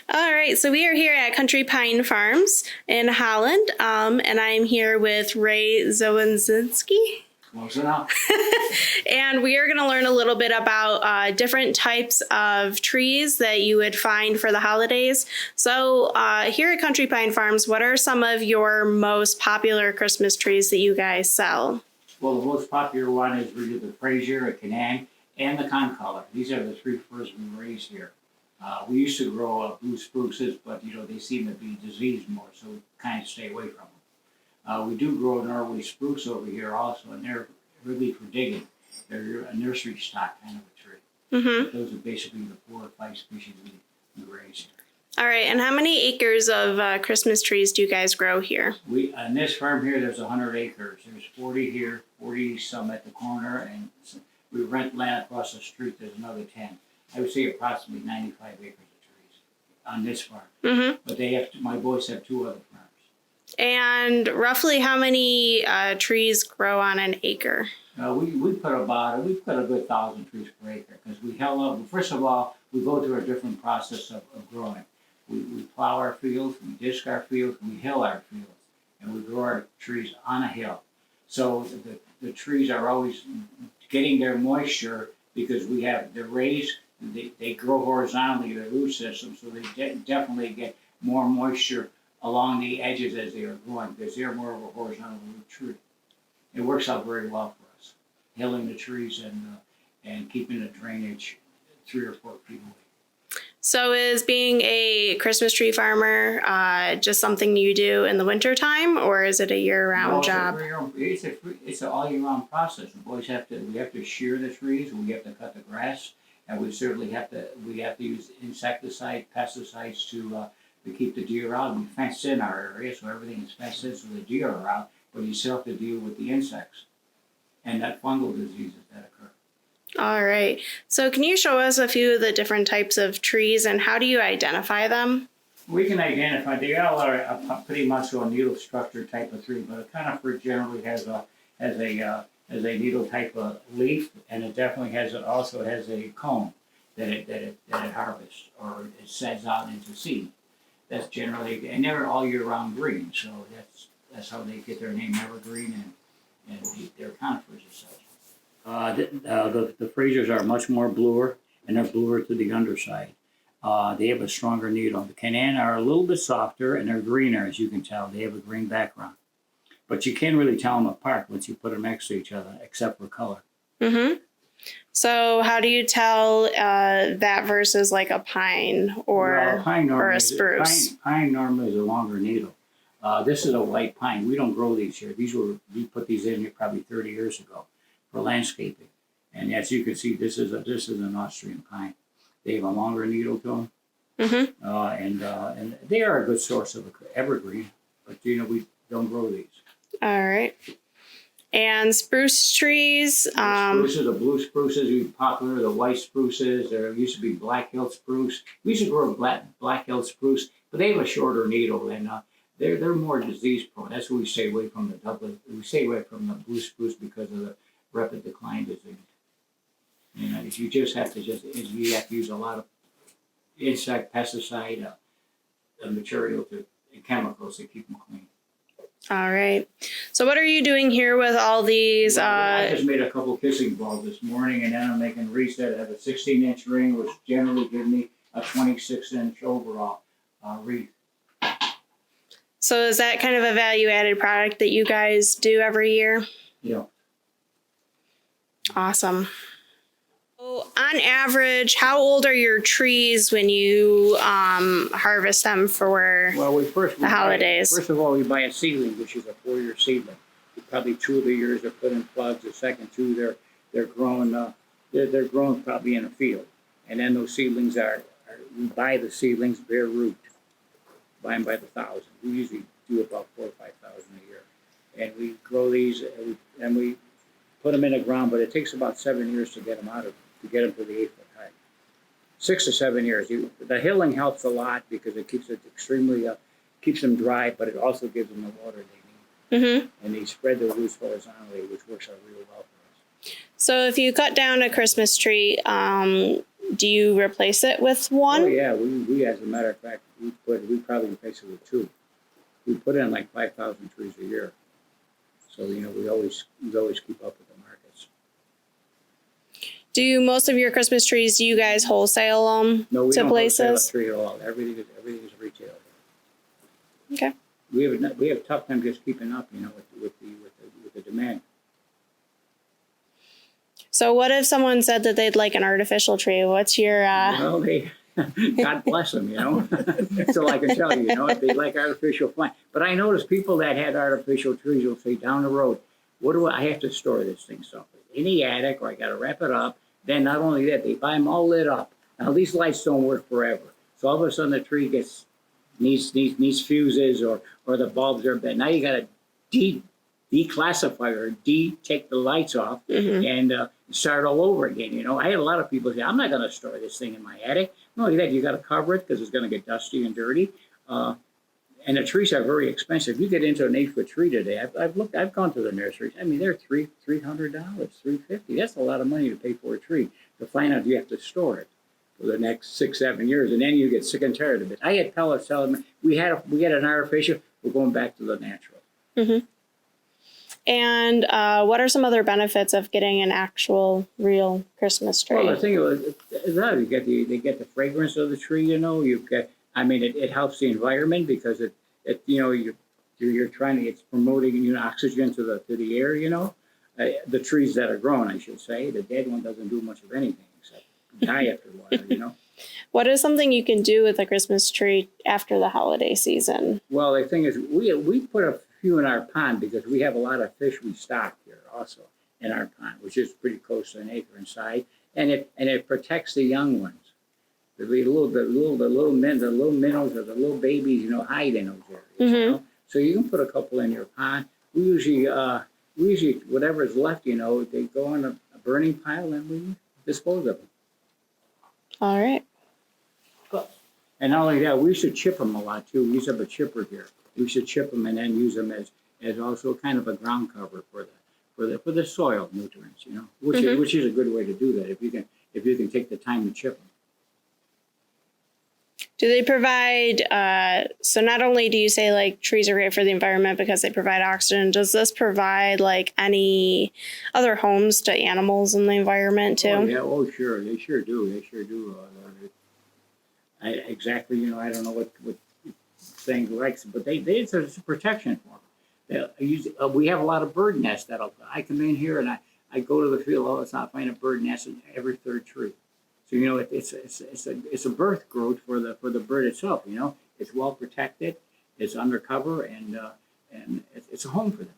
All right, so we are here at Country Pine Farms in Holland, and I'm here with Ray Zywiczynski. Close enough. And we are going to learn a little bit about different types of trees that you would find for the holidays. So here at Country Pine Farms, what are some of your most popular Christmas trees that you guys sell? Well, the most popular one is really the Fraser, a Canang, and the concolor. These are the three firs we raise here. We used to grow blue spruces, but they seem to be diseased more, so we kind of stay away from them. We do grow Norway spruce over here also, and they're really for digging. They're a nursery stock kind of a tree. Mm-hmm. Those are basically the 4 or 5 species we raise here. All right, and how many acres of Christmas trees do you guys grow here? On this farm here, there's 100 acres. There's 40 here, 40 some at the corner, and we rent land across the street. There's another 10. I would say approximately 95 acres of trees on this farm. Mm-hmm. But my boys have 2 other farms. And roughly how many trees grow on an acre? We put a good 1,000 trees per acre because we hill up. First of all, we go through a different process of growing. We plow our fields, we disc our fields, we hill our fields, and we grow our trees on a hill. So the trees are always getting their moisture because they're raised. They grow horizontally, their root system, so they definitely get more moisture along the edges as they are growing because they're more of a horizontal root tree. It works out very well for us, hilling the trees and keeping the drainage 3 or 4 feet away. So is being a Christmas tree farmer just something you do in the wintertime, or is it a year-round job? It's an all-year-round process. We have to shear the trees, we have to cut the grass, and we certainly have to use insecticide, pesticides to keep the deer out. We fence in our area, so everything is fenced in so the deer are out, but you still have to deal with the insects and that fungal diseases that occur. All right. So can you show us a few of the different types of trees and how do you identify them? We can identify, they all are pretty much a needle structure type of tree, but a conifer generally has a needle type of leaf, and it definitely also has a cone that it harvests or it sends out into seed. That's generally, and they're all year round green, so that's how they get their name evergreen and they're conifers as such. The Frasers are much more bluer, and they're bluer to the underside. They have a stronger needle. The Canaan are a little bit softer, and they're greener, as you can tell. They have a green background. But you can't really tell them apart once you put them next to each other, except for color. Mm-hmm. So how do you tell that versus like a pine or a spruce? Pine normally is a longer needle. This is a white pine. We don't grow these here. We put these in here probably 30 years ago for landscaping. And as you can see, this is an Austrian pine. They have a longer needle to them. Mm-hmm. And they are a good source of evergreen, but we don't grow these. All right. And spruce trees. Spruces, the blue spruces are popular. The white spruces. There used to be Black Hill spruce. We used to grow Black Hill spruce, but they have a shorter needle and they're more disease prone. That's why we stay away from the Douglas. We stay away from the blue spruce because of the rapid decline disease. You have to use a lot of insect pesticide material and chemicals to keep them clean. All right. So what are you doing here with all these? I just made a couple kissing balls this morning, and then I'm making wreaths that have a 16-inch ring, which generally give me a 26-inch overall wreath. So is that kind of a value-added product that you guys do every year? Yeah. Awesome. So on average, how old are your trees when you harvest them for the holidays? First of all, we buy a seedling, which is a 4-year seedling. Probably 2 of the years are put in plugs. The second 2, they're grown. They're grown probably in a field, and then those seedlings we buy the seedlings bare root. Buy them by the thousand. We usually do about 4,000 or 5,000 a year, and we grow these and we put them in the ground. But it takes about 7 years to get them to get them to the 8-foot height. 6 to 7 years. The hilling helps a lot because it keeps keeps them dry, but it also gives them the water they need. Mm-hmm. And they spread the roots horizontally, which works out really well for us. So if you cut down a Christmas tree, do you replace it with Oh one? yeah, we as a matter of fact, we probably replace it with 2. We put in like 5,000 trees a year. So we always keep up with the markets. Do most of your Christmas trees, do you guys wholesale them No, we to don't wholesale a places? tree at all. Everything is retail. Okay. We have a tough time just keeping up, with the demand. So what if someone said that they'd like an artificial tree? What's your Well, God bless them, That's all I can tell you, if they like artificial, fine. But I noticed people that had artificial trees will say down the road, what do I have to store this thing someplace? In the attic, or I got to wrap it up. Then not only that, they buy them all lit up. Now these lights don't work forever, so all of a sudden the tree needs fuses, or the bulbs are bad. Now you got to declassify or take the lights off and start all over again. I had a lot of people say, I'm not going to store this thing in my attic. No, you got to cover it because it's going to get dusty and dirty. And the trees are very expensive. You get into an 8-foot tree today. I've gone to the nurseries. I mean, they're $300, $350. That's a lot of money to pay for a tree. To find out you have to store it for the next 6, 7 years, and then you get sick and tired of it. I had pellets telling me we had an artificial. We're going back to the natural. Mm-hmm. And what are some other benefits of getting an actual, real Christmas tree? Well, the thing is, they get the fragrance of the tree. You've got. I mean, it helps the environment because you're trying to. It's promoting oxygen to the air. The trees that are grown, I should say. The dead one doesn't do much of anything except die after a while. What is something you can do with a Christmas tree after the holiday season? Well, the thing is, we put a few in our pond because we have a lot of fish we stock here also in our pond, which is pretty close to an acre in size, and it protects the young ones. The little minnows or the little babies, hide in those areas. So you can put a couple in your pond. We usually whatever is left, they go on a burning pile and we dispose of them. All right. And not only that, we should chip them a lot too. We used to have a chipper here. We should chip them and then use them as also kind of a ground cover for the soil nutrients, which is a good way to do that if you can take the time to chip them. Do they provide, so not only do you say like trees are great for the environment because they provide oxygen, does this provide like any other homes to animals in the environment too? Oh, yeah, sure. They sure do. Exactly, I don't know what thing likes, but it's a protection for them. We have a lot of bird nests I come in here and I go to the field all the time, I find a bird nest in every third tree. So it's a birth growth for the bird itself. It's well protected, it's under cover, and it's a home for them.